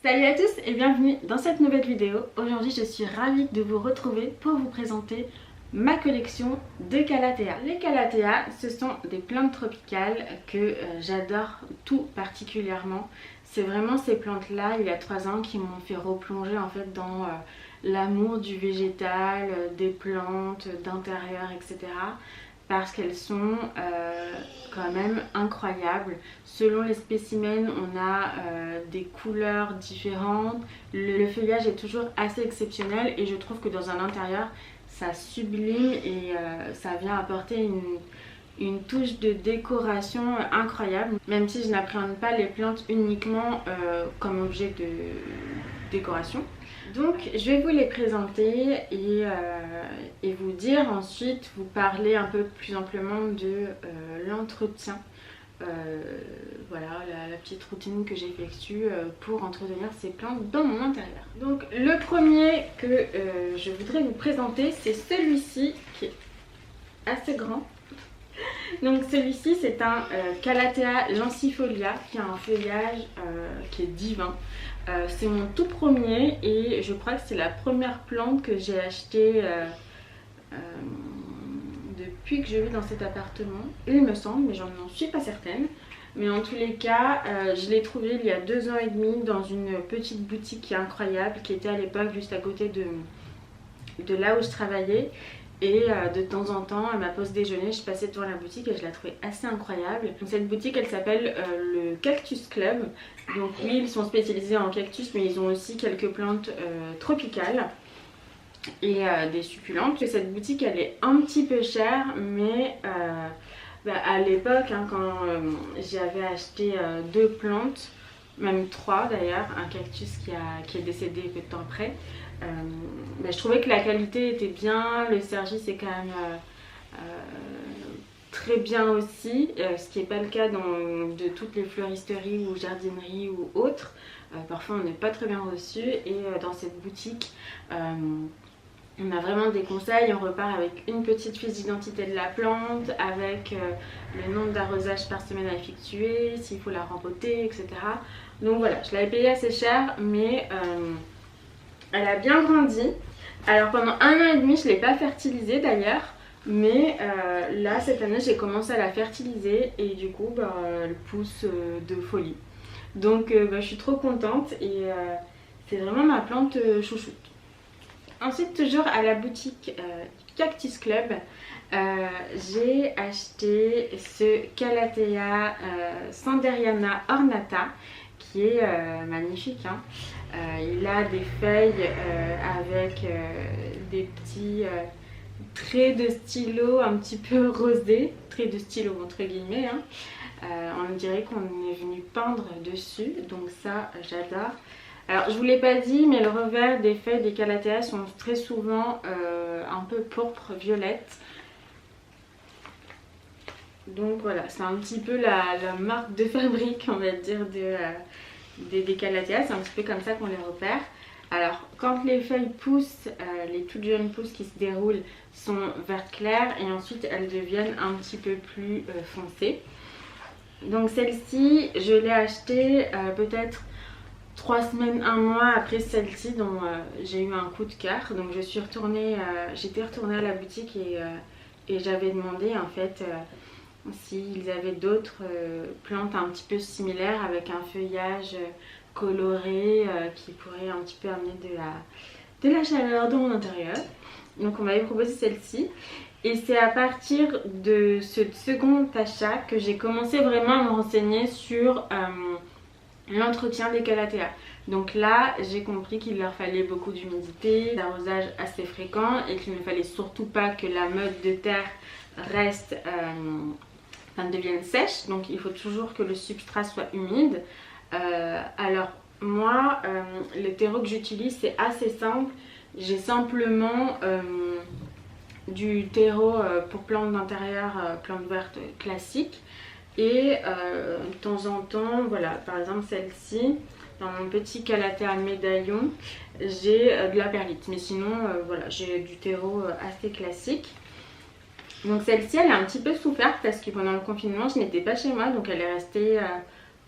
Salut à tous et bienvenue dans cette nouvelle vidéo. Aujourd'hui je suis ravie de vous retrouver pour vous présenter ma collection de calathea. Les calathea, ce sont des plantes tropicales que j'adore tout particulièrement. C'est vraiment ces plantes là il y a 3 ans qui m'ont fait replonger en fait dans l'amour du végétal, des plantes, d'intérieur, etc. Parce qu'elles sont quand même incroyables. Selon les spécimens, on a des couleurs différentes. Le feuillage est toujours assez exceptionnel et je trouve que dans un intérieur, ça sublime et ça vient apporter une touche de décoration incroyable. Même si je n'appréhende pas les plantes uniquement comme objet de décoration. Donc je vais vous les présenter et vous dire ensuite, vous parler un peu plus amplement de l'entretien. Voilà la petite routine que j'effectue pour entretenir ces plantes dans mon intérieur. Donc le premier que je voudrais vous présenter, c'est celui-ci qui est assez grand. Donc celui-ci c'est un Calathea lancifolia qui a un feuillage qui est divin. C'est mon tout premier et je crois que c'est la première plante que j'ai achetée depuis que je vis dans cet appartement. Il me semble, mais j'en suis pas certaine. Mais en tous les cas, je l'ai trouvé il y a 2 ans et demi dans une petite boutique qui est incroyable, qui était à l'époque juste à côté de là où je travaillais. Et de temps en temps, à ma pause déjeuner, je passais devant la boutique et je la trouvais assez incroyable. Donc, cette boutique, elle s'appelle le Cactus Club. Donc oui, ils sont spécialisés en cactus, mais ils ont aussi quelques plantes tropicales et des succulentes. Cette boutique, elle est un petit peu chère, mais à l'époque, hein, quand j'avais acheté 2 plantes, même 3 d'ailleurs, un cactus qui est décédé peu de temps après, je trouvais que la qualité était bien, le service est quand même très bien aussi, ce qui n'est pas le cas de toutes les fleuristeries ou jardineries ou autres. Parfois on n'est pas très bien reçu et dans cette boutique on a vraiment des conseils, on repart avec une petite fiche d'identité de la plante, avec le nombre d'arrosages par semaine à effectuer, s'il faut la rempoter, etc. Donc voilà, je l'avais payée assez cher, mais elle a bien grandi. Alors pendant 1 an et demi, je ne l'ai pas fertilisée d'ailleurs, mais là cette année j'ai commencé à la fertiliser et du coup elle pousse de folie. Donc je suis trop contente et c'est vraiment ma plante chouchoute. Ensuite, toujours à la boutique Cactus Club, j'ai acheté ce Calathea Sanderiana ornata qui est magnifique. Hein. Il a des feuilles avec des petits traits de stylo un petit peu rosés, traits de stylo entre guillemets. Hein. On dirait qu'on est venu peindre dessus, donc ça j'adore. Alors je vous l'ai pas dit, mais le revers des feuilles des Calathea sont très souvent un peu pourpre, violette. Donc voilà, c'est un petit peu la marque de fabrique, on va dire, des Calathea. C'est un petit peu comme ça qu'on les repère. Alors quand les feuilles poussent, les toutes jeunes pousses qui se déroulent sont vert clair et ensuite elles deviennent un petit peu plus foncées. Donc celle-ci, je l'ai achetée peut-être 3 semaines, 1 mois après celle-ci dont j'ai eu un coup de cœur. Donc j'étais retournée à la boutique et j'avais demandé en fait s'ils avaient d'autres plantes un petit peu similaires avec un feuillage coloré qui pourrait un petit peu amener de la chaleur dans mon intérieur. Donc on m'avait proposé celle-ci. Et c'est à partir de ce second achat que j'ai commencé vraiment à me renseigner sur l'entretien des Calathea. Donc là j'ai compris qu'il leur fallait beaucoup d'humidité, d'arrosage assez fréquent et qu'il ne fallait surtout pas que la meute de terre reste devienne sèche. Donc il faut toujours que le substrat soit humide. Alors moi le terreau que j'utilise c'est assez simple. J'ai simplement du terreau pour plantes d'intérieur, plantes vertes classiques. Et de temps en temps, voilà, par exemple celle-ci, dans mon petit Calathea médaillon, j'ai de la perlite. Mais sinon, voilà, j'ai du terreau assez classique. Donc celle-ci, elle a un petit peu souffert parce que pendant le confinement, je n'étais pas chez moi. Donc elle est restée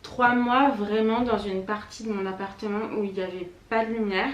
3 mois vraiment dans une partie de mon appartement où il n'y avait pas de lumière.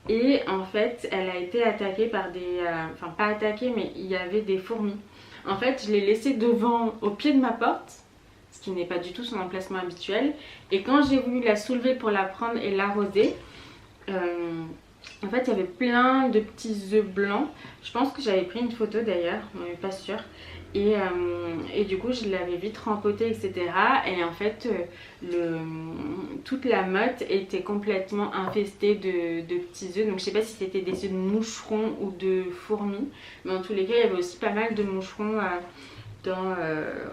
Et en fait, elle a été attaquée par des... enfin, pas attaquée, mais il y avait des fourmis. En fait, je l'ai laissée devant, au pied de ma porte, ce qui n'est pas du tout son emplacement habituel. Et quand j'ai voulu la soulever pour la prendre et l'arroser, en fait, il y avait plein de petits œufs blancs. Je pense que j'avais pris une photo d'ailleurs, mais pas sûre. Et du coup, je l'avais vite rempotée, etc. Et en fait, toute la motte était complètement infestée de petits œufs. Donc, je sais pas si c'était des œufs de moucherons ou de fourmis. Mais en tous les cas, il y avait aussi pas mal de moucherons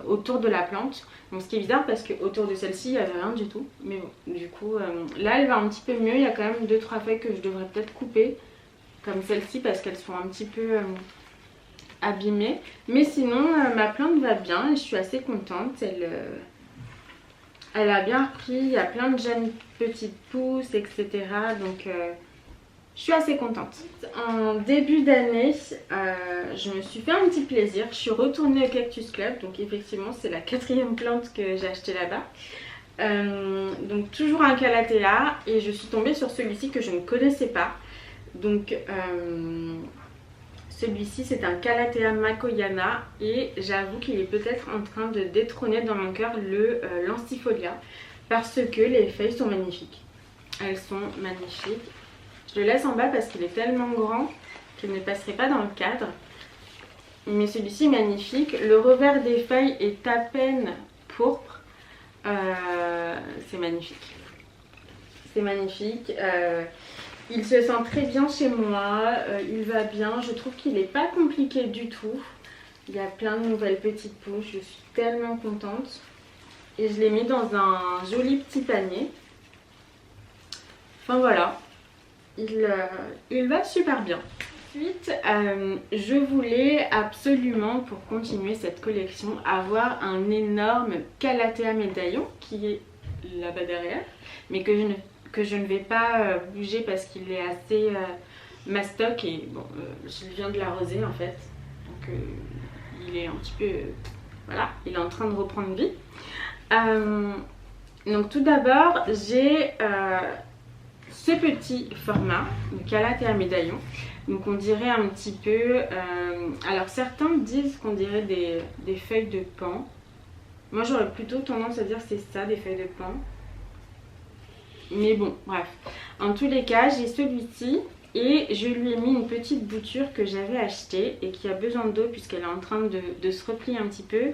autour de la plante. Donc, ce qui est bizarre parce qu'autour de celle-ci, il n'y avait rien du tout. Mais bon, du coup, là, elle va un petit peu mieux. Il y a quand même 2-3 feuilles que je devrais peut-être couper. Comme celle-ci parce qu'elles sont un petit peu... abîmée, mais sinon ma plante va bien et je suis assez contente. Elle a bien repris, il y a plein de jeunes petites pousses, etc. Donc je suis assez contente. En début d'année, je me suis fait un petit plaisir. Je suis retournée au Cactus Club, donc effectivement c'est la 4e plante que j'ai achetée là-bas. Donc toujours un calathea et je suis tombée sur celui-ci que je ne connaissais pas. Donc celui-ci c'est un Calathea makoyana et j'avoue qu'il est peut-être en train de détrôner dans mon cœur le lancifolia parce que les feuilles sont magnifiques. Elles sont magnifiques. Je le laisse en bas parce qu'il est tellement grand qu'il ne passerait pas dans le cadre. Mais celui-ci est magnifique. Le revers des feuilles est à peine pourpre. C'est magnifique. C'est magnifique. Il se sent très bien chez moi, il va bien, je trouve qu'il n'est pas compliqué du tout. Il y a plein de nouvelles petites pousses, je suis tellement contente. Et je l'ai mis dans un joli petit panier. Enfin voilà, il va super bien. Ensuite, je voulais absolument, pour continuer cette collection, avoir un énorme Calathea médaillon qui est là-bas derrière, mais que je ne vais pas bouger parce qu'il est assez mastoc et bon, je viens de l'arroser en fait. Donc il est un petit peu... voilà, il est en train de reprendre vie. Donc tout d'abord, j'ai ce petit format, le Calathea médaillon. Donc on dirait un petit peu... alors certains disent qu'on dirait des feuilles de paon. Moi j'aurais plutôt tendance à dire que c'est ça, des feuilles de paon. Mais bon, bref. En tous les cas, j'ai celui-ci et je lui ai mis une petite bouture que j'avais achetée et qui a besoin d'eau puisqu'elle est en train de se replier un petit peu.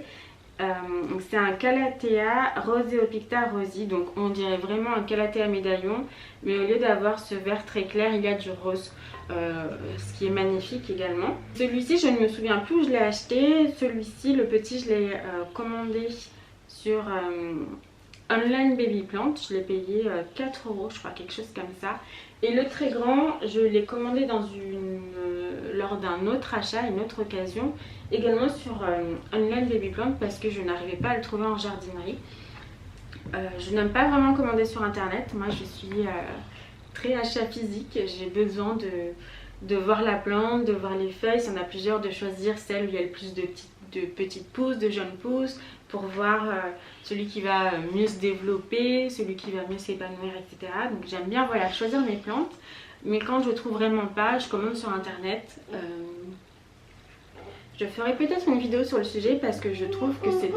C'est un Calathea Roseopicta rosi, donc on dirait vraiment un Calathea médaillon, mais au lieu d'avoir ce vert très clair, il y a du rose, ce qui est magnifique également. Celui-ci, je ne me souviens plus où je l'ai acheté. Celui-ci, le petit, je l'ai commandé sur... Online Baby Plant, je l'ai payé 4 € je crois, quelque chose comme ça. Et le très grand, je l'ai commandé lors d'un autre achat, une autre occasion, également sur Online Baby Plant parce que je n'arrivais pas à le trouver en jardinerie. Je n'aime pas vraiment commander sur internet, moi je suis très achat physique, j'ai besoin de voir la plante, de voir les feuilles, si on a plusieurs, de choisir celle où il y a le plus de petites pousses, de jeunes pousses, pour voir celui qui va mieux se développer, celui qui va mieux s'épanouir, etc. Donc j'aime bien voilà, choisir mes plantes, mais quand je trouve vraiment pas, je commande sur internet. Je ferai peut-être une vidéo sur le sujet parce que je trouve que c'est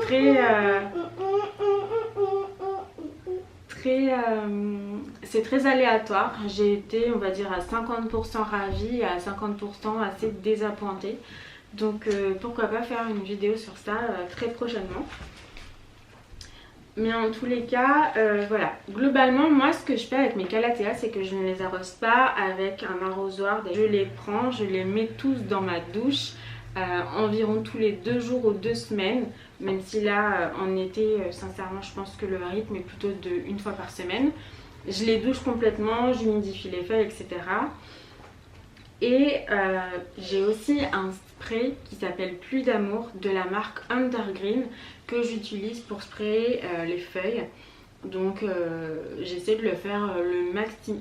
c'est très aléatoire. J'ai été, on va dire, à 50% ravie et à 50% assez désappointée. Donc pourquoi pas faire une vidéo sur ça très prochainement. Mais en tous les cas, voilà. Globalement, moi ce que je fais avec mes Calathea, c'est que je ne les arrose pas avec un arrosoir. Je les prends, je les mets tous dans ma douche environ tous les 2 jours ou 2 semaines. Même si là, en été, sincèrement, je pense que le rythme est plutôt une fois par semaine. Je les douche complètement, j'humidifie les feuilles, etc. Et j'ai aussi un spray qui s'appelle Pluie d'amour de la marque Undergreen que j'utilise pour sprayer les feuilles. Donc j'essaie de le faire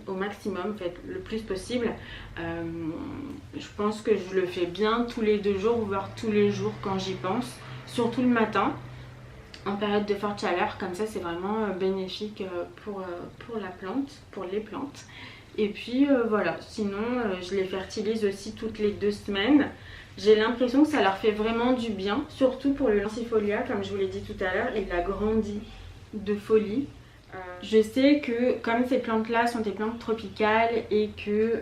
au maximum, en fait, le plus possible. Je pense que je le fais bien tous les 2 jours, voire tous les jours quand j'y pense, surtout le matin. en période de forte chaleur, comme ça c'est vraiment bénéfique pour la plante, pour les plantes. Et puis voilà, sinon je les fertilise aussi toutes les 2 semaines. J'ai l'impression que ça leur fait vraiment du bien, surtout pour le lancifolia, comme je vous l'ai dit tout à l'heure, il a grandi de folie. Je sais que comme ces plantes là sont des plantes tropicales et que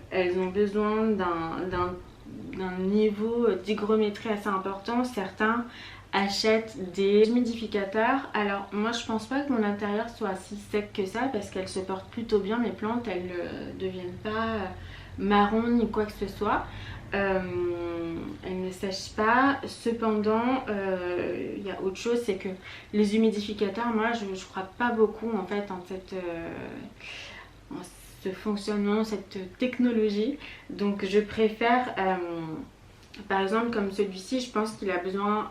elles ont besoin d'un niveau d'hygrométrie assez important, certains achètent des humidificateurs. Alors moi je pense pas que mon intérieur soit si sec que ça parce qu'elles se portent plutôt bien, mes plantes, elles ne deviennent pas marron ni quoi que ce soit. Elles ne sèchent pas. Cependant il y a autre chose, c'est que les humidificateurs, moi je crois pas beaucoup en fait en ce fonctionnement, cette technologie. Donc je préfère par exemple comme celui-ci, je pense qu'il a besoin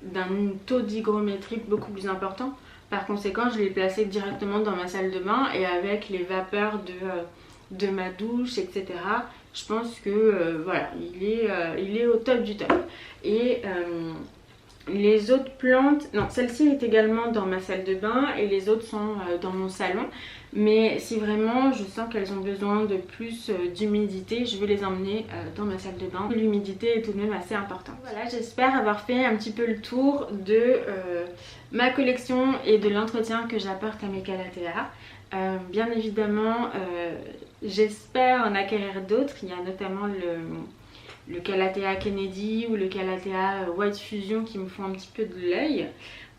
d'un taux d'hygrométrie beaucoup plus important. Par conséquent, je l'ai placé directement dans ma salle de bain et avec les vapeurs de ma douche, etc. Je pense que voilà, il est au top du top. Et les autres plantes, non, celle-ci est également dans ma salle de bain et les autres sont dans mon salon. Mais si vraiment je sens qu'elles ont besoin de plus d'humidité, je vais les emmener dans ma salle de bain. L'humidité est tout de même assez importante. Voilà, j'espère avoir fait un petit peu le tour de ma collection et de l'entretien que j'apporte à mes calatheas. Bien évidemment, j'espère en acquérir d'autres. Il y a notamment le Calathea Kennedy ou le Calathea White Fusion qui me font un petit peu de l'œil,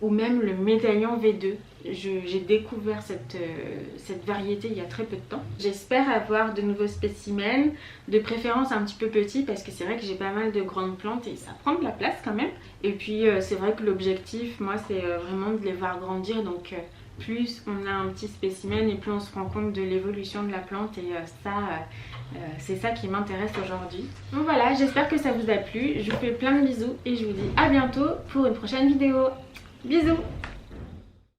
ou même le médaillon V2. J'ai découvert cette variété il y a très peu de temps. J'espère avoir de nouveaux spécimens, de préférence un petit peu petits parce que c'est vrai que j'ai pas mal de grandes plantes et ça prend de la place quand même. Et puis c'est vrai que l'objectif, moi, c'est vraiment de les voir grandir, donc plus on a un petit spécimen et plus on se rend compte de l'évolution de la plante, et c'est ça qui m'intéresse aujourd'hui. Donc voilà, j'espère que ça vous a plu, je vous fais plein de bisous et je vous dis à bientôt pour une prochaine vidéo. Bisous!